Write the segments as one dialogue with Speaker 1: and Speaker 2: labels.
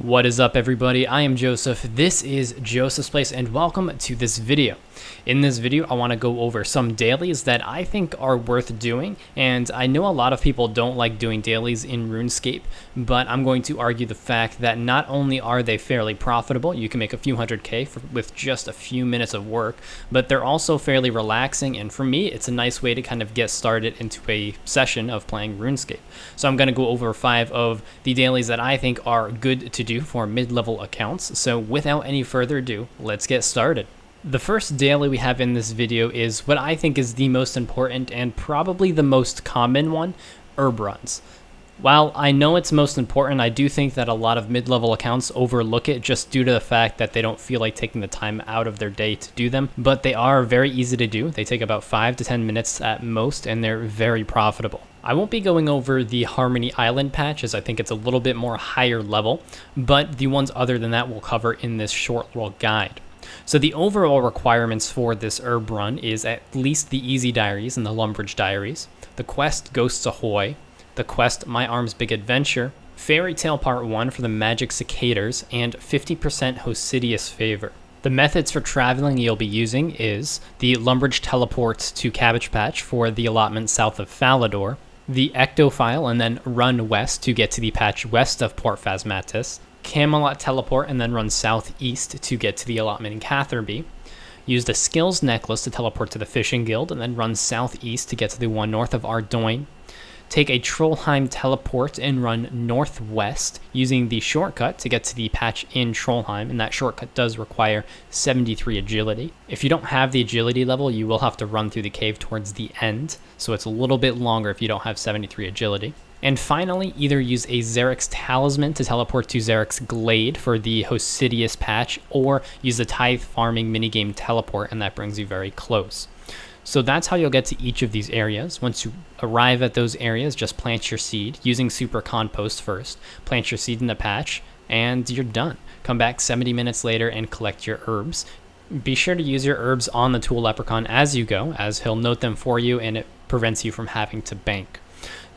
Speaker 1: What is up, everybody? I am Joseph. This is JosephsPlace, and welcome to this video. In this video, I want to go over some dailies that I think are worth doing, and I know a lot of people don't like doing dailies in RuneScape, but I'm going to argue the fact that not only are they fairly profitable, you can make a few hundred K with just a few minutes of work, but they're also fairly relaxing, and for me, it's a nice way to kind of get started into a session of playing RuneScape. So I'm going to go over 5 of the dailies that I think are good to do for mid-level accounts. So without any further ado, let's get started. The first daily we have in this video is what I think is the most important and probably the most common one, herb runs. While I know it's most important, I do think that a lot of mid-level accounts overlook it just due to the fact that they don't feel like taking the time out of their day to do them, but they are very easy to do. They take about 5 to 10 minutes at most, and they're very profitable. I won't be going over the Harmony Island patch as I think it's a little bit more higher level, but the ones other than that we'll cover in this short little guide. So the overall requirements for this herb run is at least the Easy Diaries and the Lumbridge Diaries, the quest Ghosts Ahoy, the quest My Arm's Big Adventure, Fairy Tale Part 1 for the Magic Cicadas, and 50% Hosidious Favor. The methods for traveling you'll be using is the Lumbridge Teleport to Cabbage Patch for the allotment south of Falador, the Ectophile and then run west to get to the patch west of Port Phasmatis, Camelot Teleport and then run southeast to get to the allotment in Catherby, use the Skills Necklace to teleport to the Fishing Guild and then run southeast to get to the one north of Ardoin, take a Trollheim teleport and run northwest using the shortcut to get to the patch in Trollheim, and that shortcut does require 73 agility. If you don't have the agility level, you will have to run through the cave towards the end, so it's a little bit longer if you don't have 73 agility. And finally, either use a Xerix Talisman to teleport to Xerix Glade for the Hosidious patch, or use the Tithe Farming minigame teleport, and that brings you very close. So that's how you'll get to each of these areas. Once you arrive at those areas, just plant your seed using Super Compost first. Plant your seed in the patch, and you're done. Come back 70 minutes later and collect your herbs. Be sure to use your herbs on the Tool Leprechaun as you go, as he'll note them for you, and it prevents you from having to bank.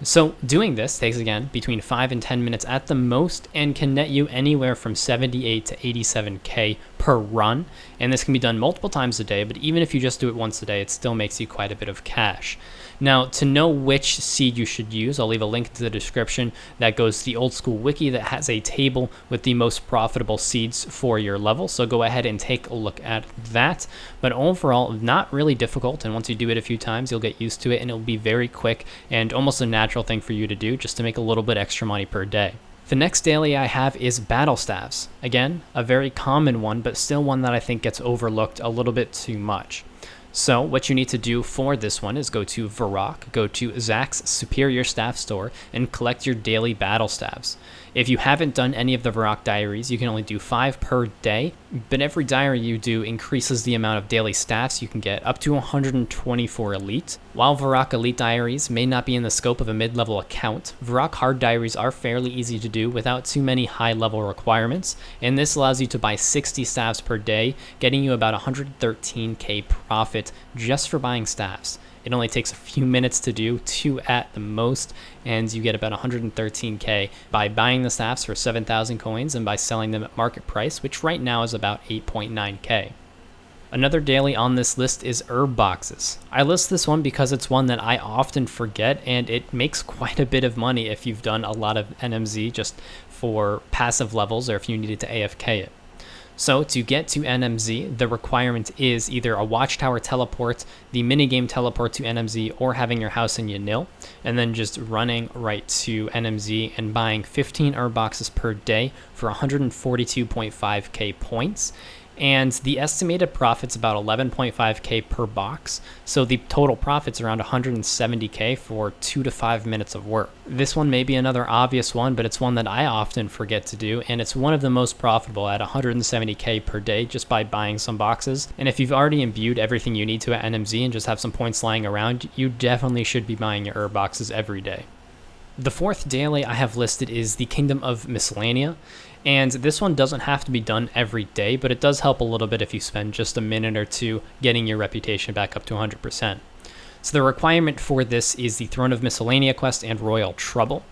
Speaker 1: So doing this takes, again, between 5 and 10 minutes at the most and can net you anywhere from 78 to 87k per run. And this can be done multiple times a day, but even if you just do it once a day, it still makes you quite a bit of cash. Now, to know which seed you should use, I'll leave a link to the description that goes to the Old School Wiki that has a table with the most profitable seeds for your level. So go ahead and take a look at that. But overall, not really difficult. And once you do it a few times, you'll get used to it and it'll be very quick and almost a natural thing for you to do just to make a little bit extra money per day. The next daily I have is Battle Staves. Again, a very common one, but still one that I think gets overlooked a little bit too much. So what you need to do for this one is go to Varrock, go to Zach's Superior Staff Store, and collect your daily Battle Staves. If you haven't done any of the Varrock diaries, you can only do 5 per day, but every diary you do increases the amount of daily staffs you can get up to 124 elite. While Varrock Elite diaries may not be in the scope of a mid-level account, Varrock Hard diaries are fairly easy to do without too many high-level requirements, and this allows you to buy 60 staffs per day, getting you about 113k profit just for buying staffs. It only takes a few minutes to do, 2 at the most, and you get about 113k by buying the staffs for 7,000 coins and by selling them at market price, which right now is about 8.9k. Another daily on this list is herb boxes. I list this one because it's one that I often forget, and it makes quite a bit of money if you've done a lot of NMZ just for passive levels or if you needed to AFK it. So to get to NMZ, the requirement is either a Watchtower teleport, the minigame teleport to NMZ, or having your house in Yanil, and then just running right to NMZ and buying 15 herb boxes per day for 142.5k points. And the estimated profit's about 11.5k per box, so the total profit's around 170k for 2 to 5 minutes of work. This one may be another obvious one, but it's one that I often forget to do, and it's one of the most profitable at 170k per day just by buying some boxes. And if you've already imbued everything you need to at NMZ and just have some points lying around, you definitely should be buying your herb boxes every day. The fourth daily I have listed is the Kingdom of Miscellanea, and this one doesn't have to be done every day, but it does help a little bit if you spend just a minute or two getting your reputation back up to 100%. So the requirement for this is the Throne of Miscellanea quest and Royal Trouble.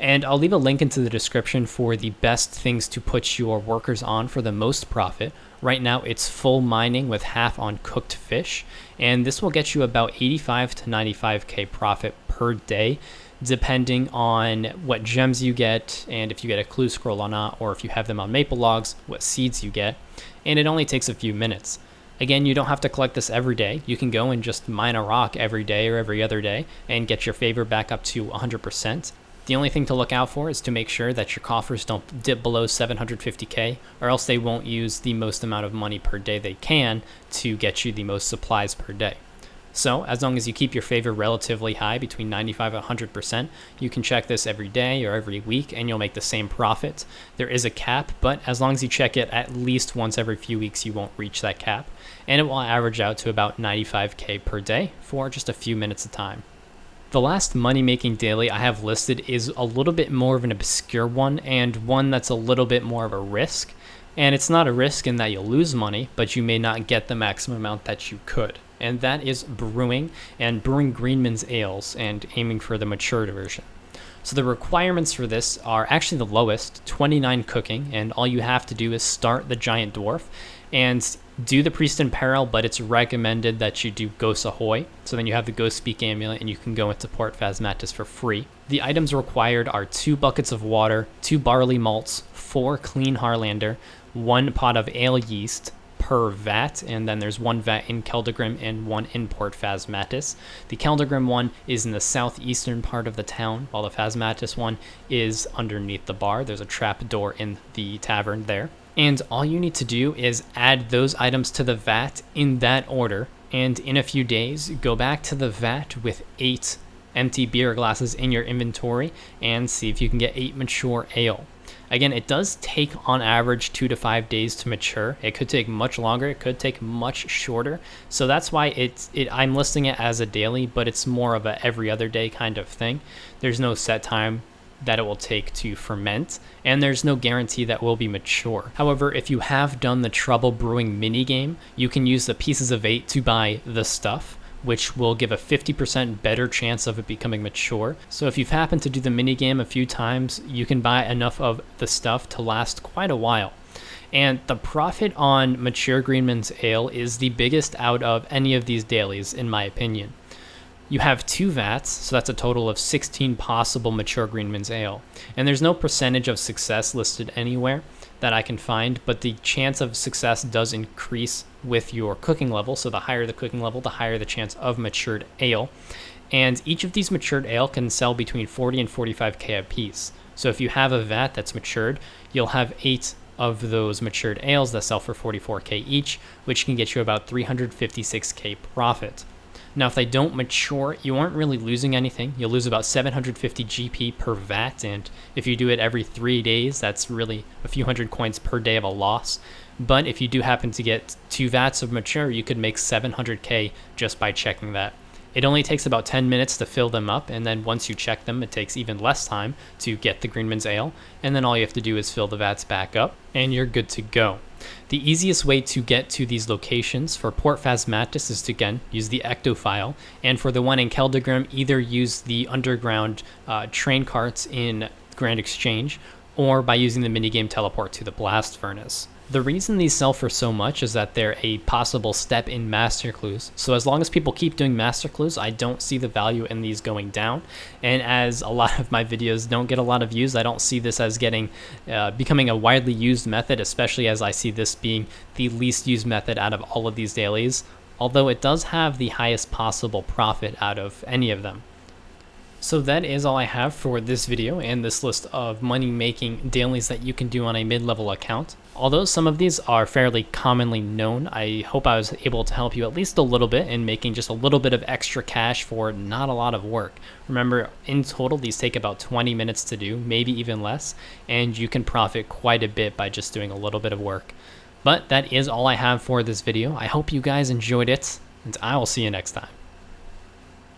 Speaker 1: And I'll leave a link into the description for the best things to put your workers on for the most profit. Right now it's full mining with half on cooked fish, and this will get you about 85 to 95k profit per day, depending on what gems you get, and if you get a clue scroll or not, or if you have them on maple logs, what seeds you get. And it only takes a few minutes. Again, you don't have to collect this every day. You can go and just mine a rock every day or every other day and get your favor back up to 100%. The only thing to look out for is to make sure that your coffers don't dip below 750k, or else they won't use the most amount of money per day they can to get you the most supplies per day. So as long as you keep your favor relatively high, between 95 and 100%, you can check this every day or every week and you'll make the same profit. There is a cap, but as long as you check it at least once every few weeks, you won't reach that cap. And it will average out to about 95k per day for just a few minutes of time. The last money-making daily I have listed is a little bit more of an obscure one, and one that's a little bit more of a risk. And it's not a risk in that you'll lose money, but you may not get the maximum amount that you could. And that is brewing and brewing Greenman's ales and aiming for the matured version. So the requirements for this are actually the lowest, 29 cooking, and all you have to do is start the giant dwarf and do the priest in peril, but it's recommended that you do Ghost Ahoy. So then you have the Ghost Speak amulet and you can go into Port Phasmatis for free. The items required are 2 buckets of water, 2 barley malts, 4 clean Harlander, 1 pot of ale yeast per vat, and then there's 1 vat in Keldagrim and 1 in Port Phasmatis. The Keldagrim one is in the southeastern part of the town, while the Phasmatis one is underneath the bar. There's a trap door in the tavern there. And all you need to do is add those items to the vat in that order, and in a few days, go back to the vat with 8 empty beer glasses in your inventory and see if you can get 8 mature ale. Again, it does take on average 2 to 5 days to mature. It could take much longer, it could take much shorter. So that's why I'm listing it as a daily, but it's more of a every other day kind of thing. There's no set time that it will take to ferment, and there's no guarantee that will be mature. However, if you have done the trouble brewing minigame, you can use the pieces of 8 to buy the stuff, which will give a 50% better chance of it becoming mature. So if you've happened to do the minigame a few times, you can buy enough of the stuff to last quite a while. And the profit on mature Greenman's Ale is the biggest out of any of these dailies, in my opinion. You have 2 vats, so that's a total of 16 possible mature Greenman's Ale. And there's no percentage of success listed anywhere that I can find, but the chance of success does increase with your cooking level. So the higher the cooking level, the higher the chance of matured ale. And each of these matured ale can sell between 40 and 45k a piece. So if you have a vat that's matured, you'll have 8 of those matured ales that sell for 44k each, which can get you about 356k profit. Now, if they don't mature, you aren't really losing anything. You'll lose about 750 GP per vat, and if you do it every 3 days, that's really a few hundred coins per day of a loss. But if you do happen to get 2 vats of mature, you could make 700k just by checking that. It only takes about 10 minutes to fill them up, and then once you check them, it takes even less time to get the Greenman's Ale, and then all you have to do is fill the vats back up, and you're good to go. The easiest way to get to these locations for Port Phasmatis is to, again, use the Ecto file, and for the one in Keldagrim, either use the underground train carts in Grand Exchange, or by using the minigame teleport to the Blast Furnace. The reason these sell for so much is that they're a possible step in Master Clues. So as long as people keep doing Master Clues, I don't see the value in these going down. And as a lot of my videos don't get a lot of views, I don't see this as becoming a widely used method, especially as I see this being the least used method out of all of these dailies, although it does have the highest possible profit out of any of them. So that is all I have for this video and this list of money-making dailies that you can do on a mid-level account. Although some of these are fairly commonly known, I hope I was able to help you at least a little bit in making just a little bit of extra cash for not a lot of work. Remember, in total, these take about 20 minutes to do, maybe even less, and you can profit quite a bit by just doing a little bit of work. But that is all I have for this video. I hope you guys enjoyed it, and I will see you next time.